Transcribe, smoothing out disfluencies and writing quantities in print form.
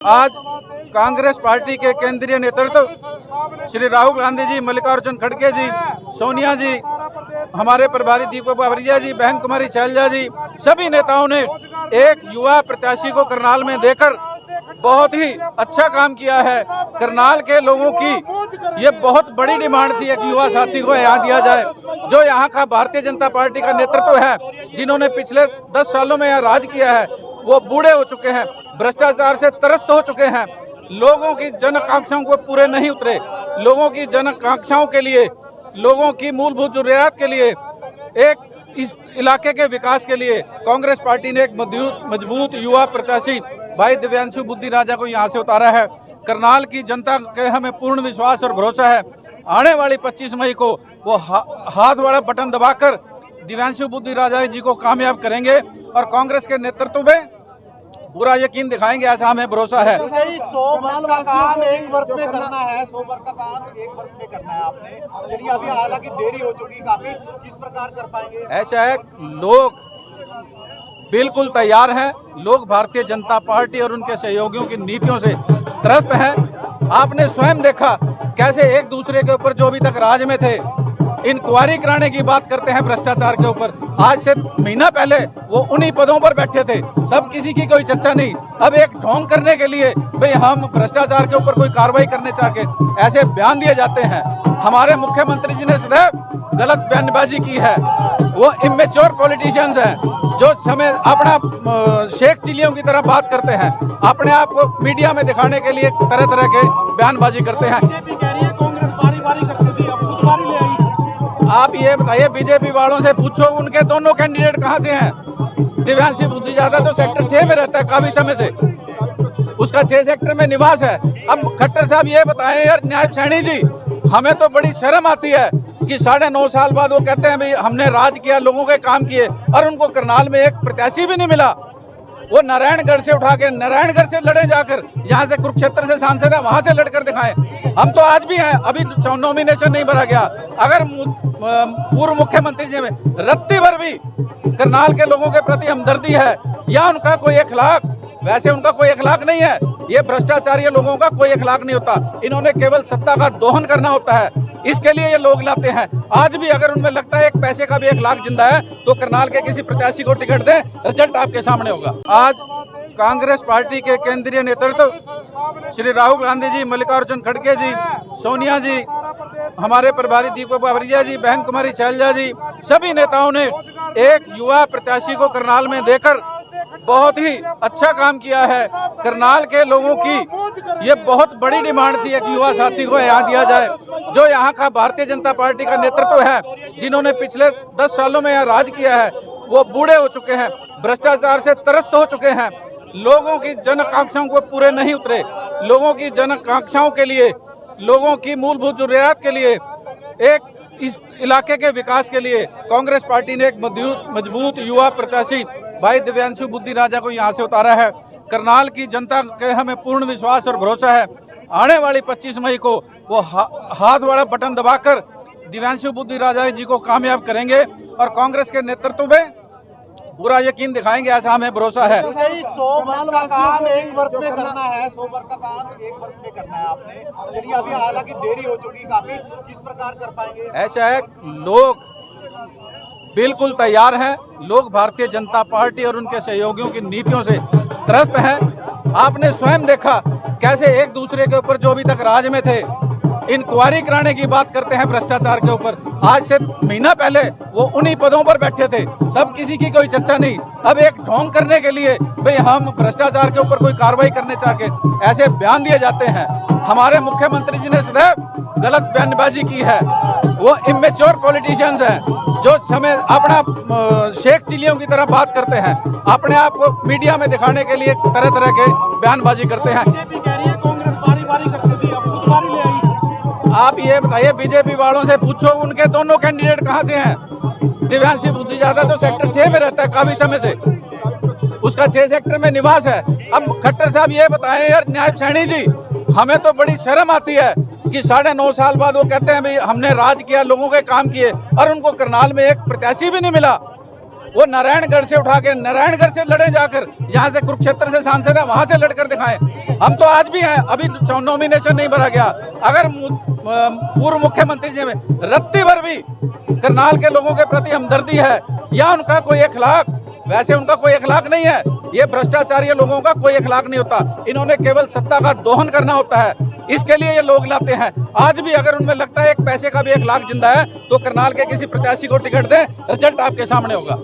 आज कांग्रेस पार्टी के केंद्रीय नेतृत्व श्री राहुल गांधी जी, मल्लिकार्जुन खड़गे जी, सोनिया जी, हमारे प्रभारी दीपक बाबरिया जी, बहन कुमारी शैलजा जी, सभी नेताओं ने एक युवा प्रत्याशी को करनाल में देकर बहुत ही अच्छा काम किया है। करनाल के लोगों की ये बहुत बड़ी डिमांड थी एक युवा साथी को यहाँ दिया जाए, जो यहाँ का भारतीय जनता पार्टी का नेतृत्व है, जिन्होंने पिछले 10 सालों में यहाँ राज किया है। वो बूढ़े हो चुके हैं, भ्रष्टाचार से त्रस्त हो चुके हैं, लोगों की जन आकांक्षाओं को पूरे नहीं उतरे। लोगों की जन आकांक्षाओं के लिए, लोगों की मूलभूत जरूरियात के लिए, एक इस इलाके के विकास के लिए कांग्रेस पार्टी ने एक मजबूत युवा प्रत्याशी भाई दिव्यांशु बुद्धि राजा को यहाँ से उतारा है। करनाल की जनता के हमें पूर्ण विश्वास और भरोसा है, आने वाली 25 मई को वो हाथ वाला बटन दबाकर दिव्यांशु बुद्धि राजा जी को कामयाब करेंगे और कांग्रेस के नेतृत्व में पूरा यकीन दिखाएंगे, ऐसा हमें भरोसा है। 100 वर्ष का काम 1 वर्ष में करना है, 100 वर्ष का काम 1 वर्ष में करना है आपने, चलिए अभी हालांकि देरी हो चुकी काफी, किस प्रकार कर पाएंगे? ऐसा है, लोग बिल्कुल तैयार हैं, लोग भारतीय जनता पार्टी और उनके सहयोगियों की नीतियों से त्रस्त हैं। आपने स्वयं देखा कैसे एक दूसरे के ऊपर, जो अभी तक राज में थे, इंक्वायरी कराने की बात करते हैं भ्रष्टाचार के ऊपर। आज से महीना पहले वो उन्हीं पदों पर बैठे थे, तब किसी की कोई चर्चा नहीं। अब एक ढोंग करने के लिए भाई हम भ्रष्टाचार के ऊपर कोई कार्रवाई करने चाह के ऐसे बयान दिए जाते हैं। हमारे मुख्यमंत्री जी ने सदैव गलत बयानबाजी की है। वो इमेच्योर पॉलिटिशियंस हैं, जो समय अपना शेख चिलियों की तरह बात करते हैं, अपने आप को मीडिया में दिखाने के लिए तरह तरह के बयानबाजी करते हैं। बीजेपी कह रही है कांग्रेस बारी करती थी, अब खुद बारी ले आई। आप ये बताइए, बीजेपी वालों से पूछो उनके दोनों कैंडिडेट कहां से हैं। दिव्यांशु बुद्धि राजा तो सेक्टर 6 में रहता है काफी समय से, उसका 6 सेक्टर में निवास है। अब खट्टर साहब ये बताएं यार, नायब सैनी जी, हमें तो बड़ी शर्म आती है कि 9.5 साल बाद वो कहते हैं भाई हमने राज किया, लोगों के काम किए, और उनको करनाल में एक प्रत्याशी भी नहीं मिला। वो नारायणगढ़ से उठा के नारायणगढ़ से लड़े जाकर, यहाँ से कुरुक्षेत्र से सांसद है, वहां से लड़कर दिखाएं। हम तो आज भी हैं, अभी नॉमिनेशन नहीं भरा गया। अगर पूर्व मुख्यमंत्री जी में रत्ती भर भी करनाल के लोगों के प्रति हमदर्दी है या उनका कोई अखलाक, वैसे उनका कोई अखलाक नहीं है। ये भ्रष्टाचारी लोगों का कोई अखलाक नहीं होता, इन्होंने केवल सत्ता का दोहन करना होता है, इसके लिए ये लोग लाते हैं। आज भी अगर उनमें लगता है एक पैसे का भी अखलाक जिंदा है, तो करनाल के किसी प्रत्याशी को टिकट दें, रिजल्ट आपके सामने होगा। आज कांग्रेस पार्टी के केंद्रीय नेतृत्व श्री राहुल गांधी जी, मल्लिकार्जुन खड़गे जी, सोनिया जी, हमारे प्रभारी दीपक बाबरिया जी, बहन कुमारी शैलजा जी, सभी नेताओं ने एक युवा प्रत्याशी को करनाल में देकर बहुत ही अच्छा काम किया है। करनाल के लोगों की ये बहुत बड़ी डिमांड थी एक युवा साथी को यहाँ दिया जाए, जो यहाँ का भारतीय जनता पार्टी का नेतृत्व है, जिन्होंने पिछले 10 सालों में यहाँ राज किया है। वो बूढ़े हो चुके हैं, भ्रष्टाचार से त्रस्त हो चुके हैं, लोगों की जन आकांक्षाओं को पूरे नहीं उतरे। लोगों की जन आकांक्षाओं के लिए, लोगों की मूलभूत जरूरियात के लिए, एक इस इलाके के विकास के लिए कांग्रेस पार्टी ने एक मजबूत युवा प्रत्याशी भाई दिव्यांशु बुद्धि राजा को यहाँ से उतारा है। करनाल की जनता के हमें पूर्ण विश्वास और भरोसा है, आने वाली 25 मई को वो हाथ वाला बटन दबाकर दिव्यांशु बुद्धि राजा जी को कामयाब करेंगे और कांग्रेस के नेतृत्व में पूरा यकीन दिखाएंगे, ऐसा हमें भरोसा है। 100 वर्ष का काम 1 वर्ष में करना है, 100 वर्ष का काम 1 वर्ष में करना है आपने, चलिए अभी हालांकि देरी हो चुकी काफी, किस प्रकार कर पाएंगे? ऐसा है, लोग बिल्कुल तैयार हैं, लोग भारतीय जनता पार्टी और उनके सहयोगियों की नीतियों से त्रस्त हैं। आपने स्वयं देखा कैसे एक दूसरे के ऊपर, जो अभी तक राज में थे, इंक्वायरी कराने की बात करते हैं भ्रष्टाचार के ऊपर। आज से महीना पहले वो उन्हीं पदों पर बैठे थे, तब किसी की कोई चर्चा नहीं। अब एक ढोंग करने के लिए भाई हम भ्रष्टाचार के ऊपर कोई कार्रवाई करने चाह के ऐसे बयान दिए जाते हैं। हमारे मुख्यमंत्री जी ने सदैव गलत बयानबाजी की है। वो इमेच्योर पॉलिटिशियंस हैं, जो समय अपना शेख चिलियों की तरह बात करते हैं, अपने आप को मीडिया में दिखाने के लिए तरह तरह के बयानबाजी करते हैं। बीजेपी कह रही है कांग्रेस बारी करती थी, अब खुद बारी ले आई। आप ये बताइए, बीजेपी वालों से पूछो उनके दोनों कैंडिडेट कहां से हैं। दिव्यांशु बुद्धि राजा तो सेक्टर 6 में रहता है काफी समय से, उसका 6 सेक्टर में निवास है। अब खट्टर साहब ये बताएं यार, नायब सैनी जी, हमें तो बड़ी शर्म आती है कि 9.5 साल बाद वो कहते हैं भाई हमने राज किया, लोगों के काम किए, और उनको करनाल में एक प्रत्याशी भी नहीं मिला। वो नारायणगढ़ से उठा के नारायणगढ़ से लड़े जाकर, यहाँ से कुरुक्षेत्र से सांसद है वहां से लड़कर दिखाएं। हम तो आज भी हैं, अभी नॉमिनेशन नहीं भरा गया। अगर पूर्व मुख्यमंत्री जी में रत्ती भर भी करनाल के लोगों के प्रति हमदर्दी है या उनका कोई अखलाक, वैसे उनका कोई अखलाक नहीं है। ये भ्रष्टाचारी लोगों का कोई अखलाक नहीं होता, इन्होंने केवल सत्ता का दोहन करना होता है, इसके लिए ये लोग लाते हैं। आज भी अगर उनमें लगता है एक पैसे का भी अखलाक जिंदा है तो करनाल के किसी प्रत्याशी को टिकट दें, रिजल्ट आपके सामने होगा।